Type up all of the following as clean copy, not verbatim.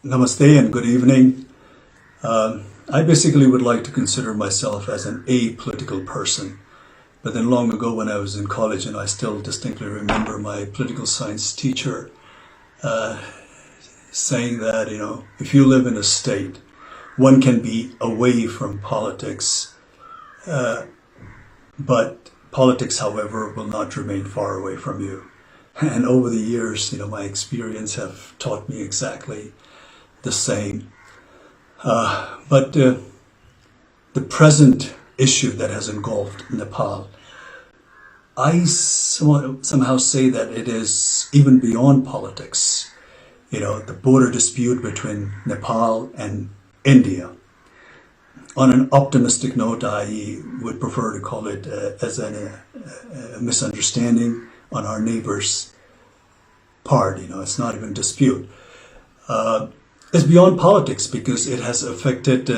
Namaste and good evening. I basically would like to consider myself as an apolitical person. But then long ago when I was in college, and I still distinctly remember my political science teacher saying that, if you live in a state, one can be away from politics, but politics, however, will not remain far away from you. And over the years, my experience have taught me exactly the same. But the present issue that has engulfed Nepal, I somehow say that it is even beyond politics. The border dispute between Nepal and India. On an optimistic note, I would prefer to call it as a misunderstanding on our neighbor's part. It's not even dispute. It's beyond politics because it has affected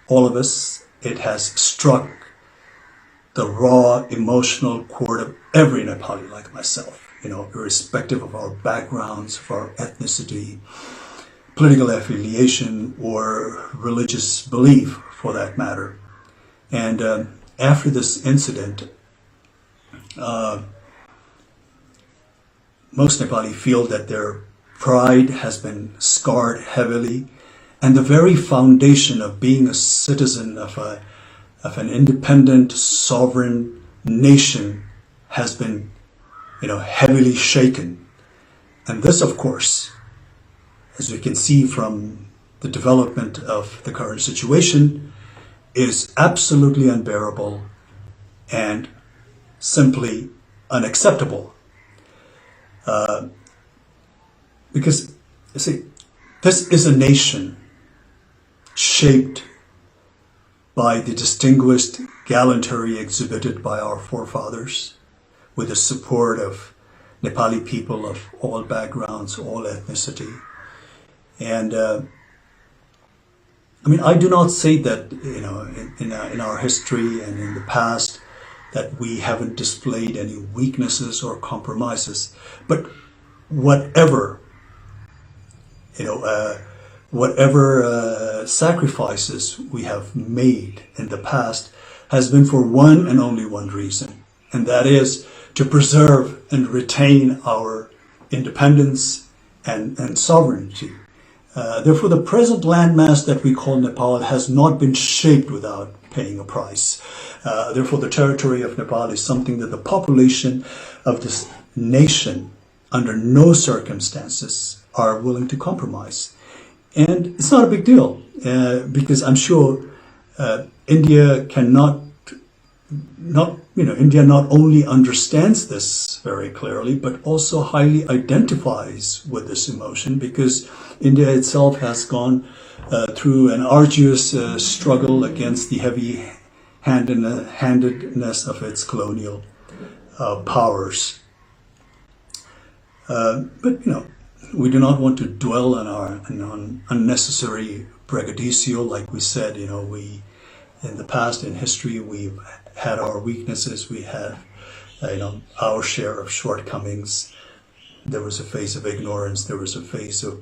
all of us. It has struck the raw emotional chord of every Nepali like myself, irrespective of our backgrounds, of our ethnicity, political affiliation, or religious belief for that matter. And after this incident, most Nepali feel that their pride has been scarred heavily, and the very foundation of being a citizen of an independent, sovereign nation has been, heavily shaken. And this, of course, as we can see from the development of the current situation, is absolutely unbearable and simply unacceptable. Because, you see, this is a nation shaped by the distinguished gallantry exhibited by our forefathers, with the support of Nepali people of all backgrounds, all ethnicity. And I do not say that, in our history and in the past, that we haven't displayed any weaknesses or compromises. But whatever sacrifices we have made in the past has been for one and only one reason, and that is to preserve and retain our independence and sovereignty. Therefore, the present landmass that we call Nepal has not been shaped without paying a price. Therefore, the territory of Nepal is something that the population of this nation, under no circumstances, are willing to compromise. And it's not a big deal, because I'm sure India India not only understands this very clearly, but also highly identifies with this emotion, because India itself has gone through an arduous struggle against the heavy-handedness of its colonial powers. But we do not want to dwell on unnecessary braggadocio. Like we said, we in the past, in history, we've had our weaknesses. We had, our share of shortcomings. There was a phase of ignorance. There was a phase of,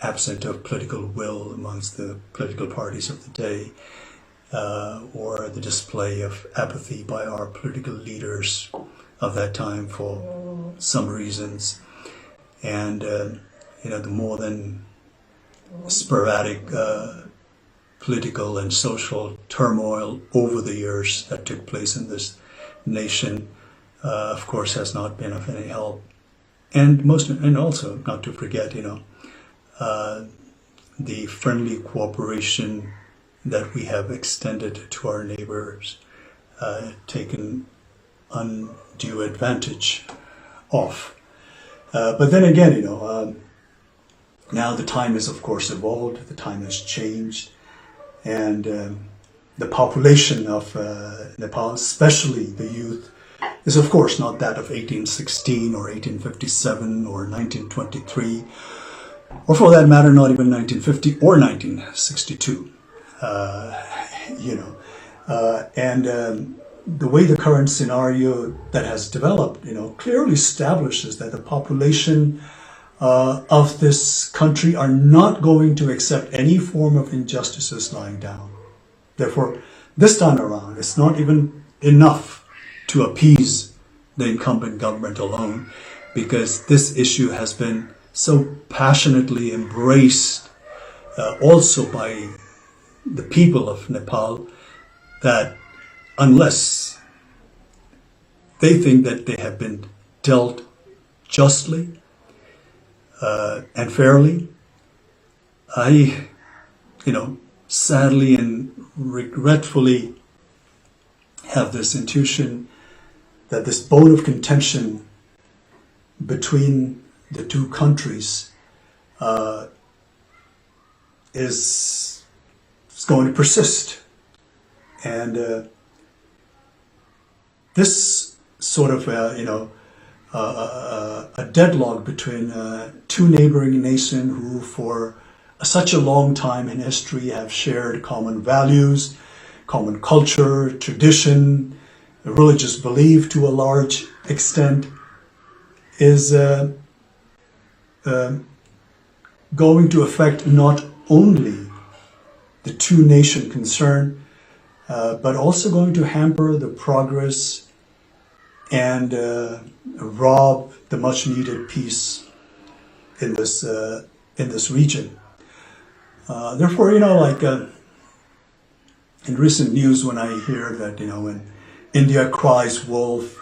absent of political will amongst the political parties of the day, or the display of apathy by our political leaders of that time for some reasons. And, the more than sporadic political and social turmoil over the years that took place in this nation, of course, has not been of any help. And also not to forget, the friendly cooperation that we have extended to our neighbors, taken undue advantage of. But then again, now the time has, of course, evolved, the time has changed, and the population of Nepal, especially the youth, is, of course, not that of 1816 or 1857 or 1923, or for that matter, not even 1950 or 1962. The way the current scenario that has developed, clearly establishes that the population of this country are not going to accept any form of injustices lying down. Therefore, this time around, it's not even enough to appease the incumbent government alone, because this issue has been so passionately embraced also by the people of Nepal, that unless they think that they have been dealt justly and fairly, I, sadly and regretfully have this intuition that this bone of contention between the two countries is going to persist. And this sort of, a deadlock between two neighboring nations who for such a long time in history have shared common values, common culture, tradition, religious belief to a large extent, is going to affect not only the two nations concerned, but also going to hamper the progress and rob the much needed peace in this region. Therefore, in recent news, when I hear that, when India cries wolf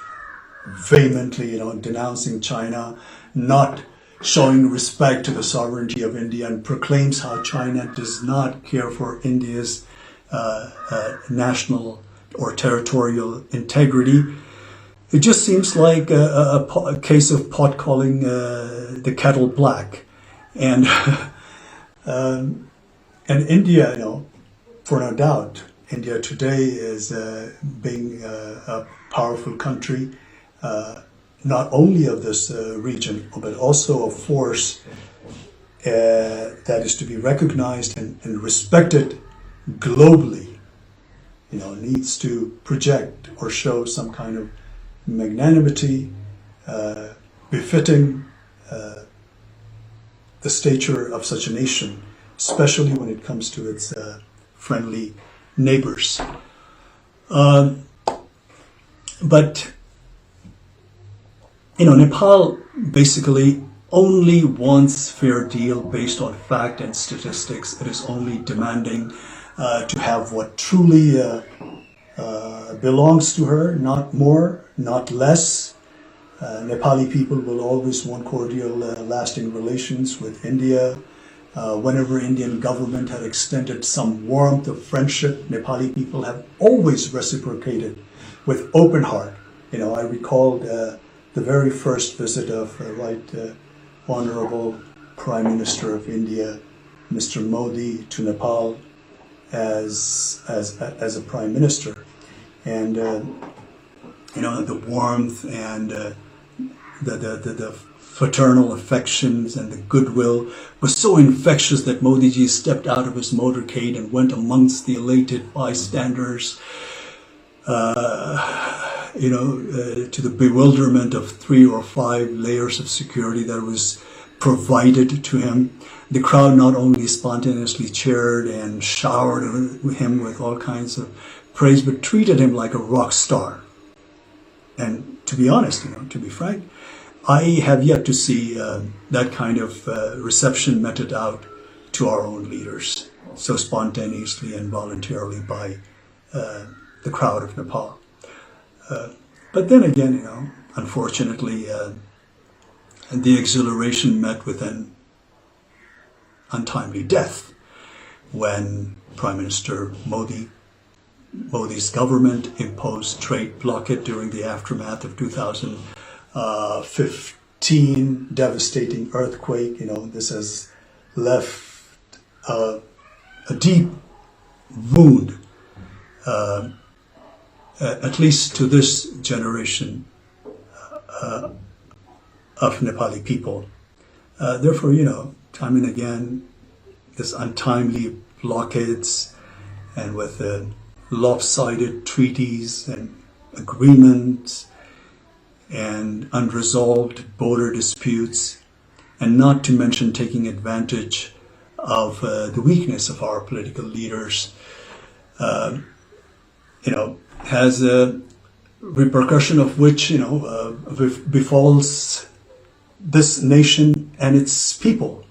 vehemently, denouncing China, not showing respect to the sovereignty of India, and proclaims how China does not care for India's national or territorial integrity, it just seems like a case of pot calling the kettle black. And India, for no doubt, India today is being a powerful country, not only of this region, but also a force that is to be recognized and respected globally. Needs to project or show some kind of magnanimity befitting the stature of such a nation, especially when it comes to its friendly neighbors. But Nepal basically only wants fair deal based on fact and statistics. It is only demanding to have what truly belongs to her, not more, not less. Nepali people will always want cordial, lasting relations with India. Whenever Indian government had extended some warmth of friendship, Nepali people have always reciprocated with open heart. I recalled the very first visit of Honorable Prime Minister of India, Mr. Modi, to Nepal as a Prime Minister. And the warmth and the fraternal affections and the goodwill was so infectious that Modi ji stepped out of his motorcade and went amongst the elated bystanders, to the bewilderment of 3 or 5 layers of security that was provided to him. The crowd not only spontaneously cheered and showered him with all kinds of praise, but treated him like a rock star. And to be honest, to be frank, I have yet to see that kind of reception meted out to our own leaders so spontaneously and voluntarily by the crowd of Nepal. But then again, unfortunately, the exhilaration met with an untimely death when Prime Minister Modi's government imposed trade blockade during the aftermath of 2015 devastating earthquake. This has left a deep wound, at least to this generation of Nepali people. Therefore, time and again, this untimely blockades and with lopsided treaties and agreements and unresolved border disputes and not to mention taking advantage of the weakness of our political leaders, has a repercussion of which, befalls this nation and its people.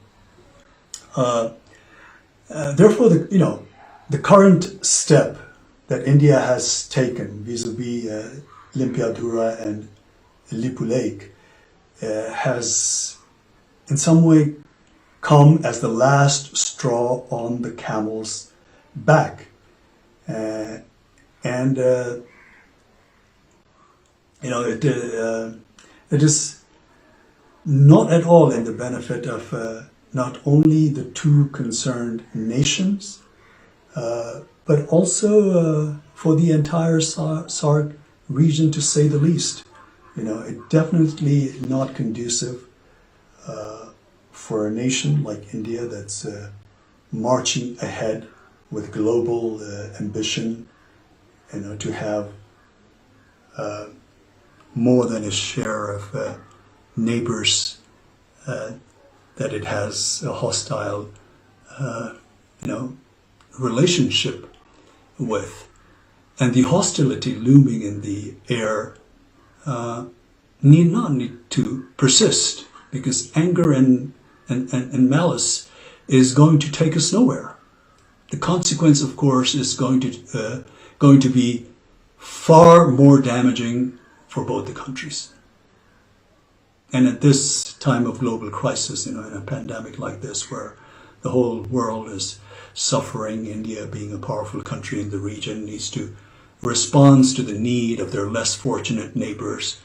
Therefore, the current step that India has taken vis-a-vis Limpiyadhura and Lipulekh has in some way come as the last straw on the camel's back. It is not at all in the benefit of not only the two concerned nations, but also for the entire SAARC region, to say the least. It definitely not conducive for a nation like India that's marching ahead with global ambition, to have more than a share of neighbors that it has a hostile, relationship with. And the hostility looming in the air need not to persist, because anger and malice is going to take us nowhere. The consequence, of course, is going to be far more damaging for both the countries. And at this time of global crisis, in a pandemic like this, where the whole world is suffering, India, being a powerful country in the region, needs to respond to the need of their less fortunate neighbors.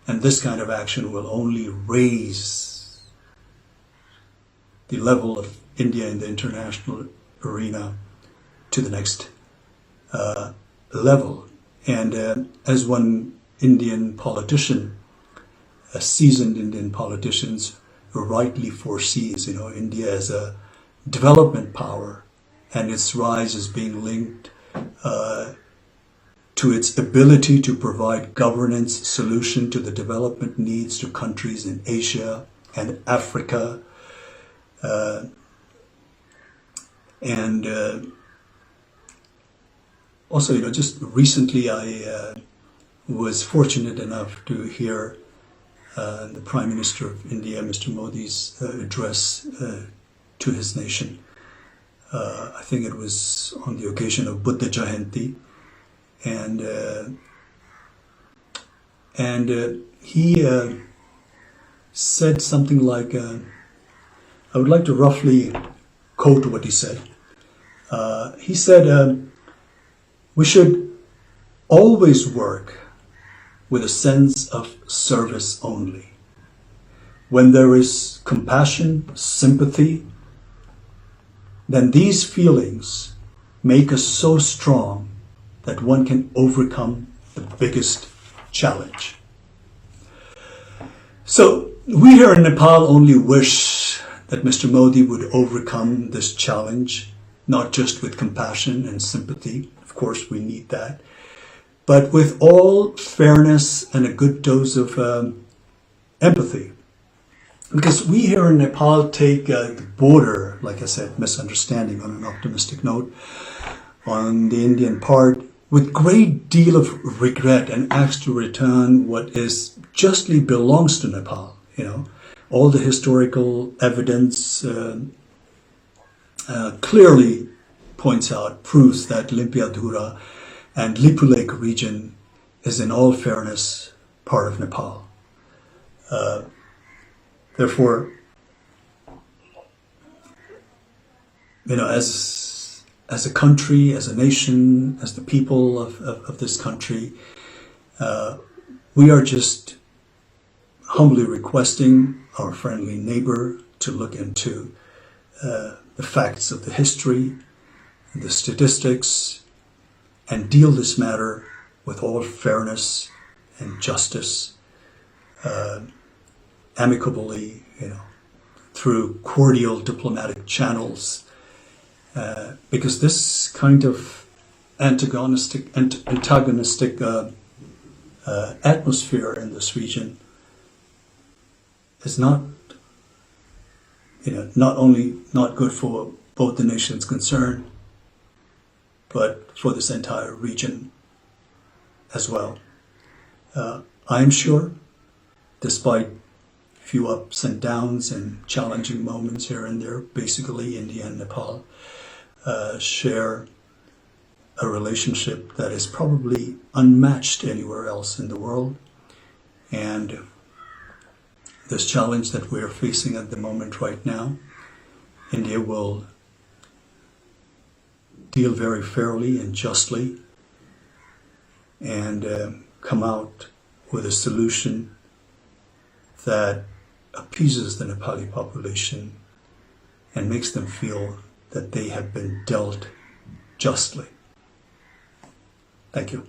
And this kind of action will only raise the level of India in the international arena to the next level. And as one Indian politician, a seasoned Indian politician, rightly foresees, India as a development power, and its rise is being linked to its ability to provide governance solution to the development needs to countries in Asia and Africa. Also, just recently I was fortunate enough to hear the Prime Minister of India, Mr. Modi's address to his nation. I think it was on the occasion of Buddha Jayanti, and he said something like, I would like to roughly quote what he said. He said, we should always work with a sense of service only. When there is compassion, sympathy, then these feelings make us so strong that one can overcome the biggest challenge. So we here in Nepal only wish that Mr. Modi would overcome this challenge, not just with compassion and sympathy. Of course, we need that, but with all fairness and a good dose of empathy. Because we here in Nepal take the border, like I said, misunderstanding on an optimistic note, on the Indian part, with great deal of regret, and ask to return what is justly belongs to Nepal. All the historical evidence clearly points out, proves that Limpiyadhura and Lipulekh region is in all fairness part of Nepal. Therefore, as a country, as a nation, as the people of this country, we are just humbly requesting our friendly neighbor to look into the facts of the history, the statistics, and deal this matter with all fairness and justice, amicably, through cordial diplomatic channels, because this kind of antagonistic atmosphere in this region is not not only not good for both the nations concerned, but for this entire region as well. I'm sure, despite few ups and downs and challenging moments here and there, basically India and Nepal share a relationship that is probably unmatched anywhere else in the world. And this challenge that we're facing at the moment right now, India will deal very fairly and justly and come out with a solution that appeases the Nepali population and makes them feel that they have been dealt justly. Thank you.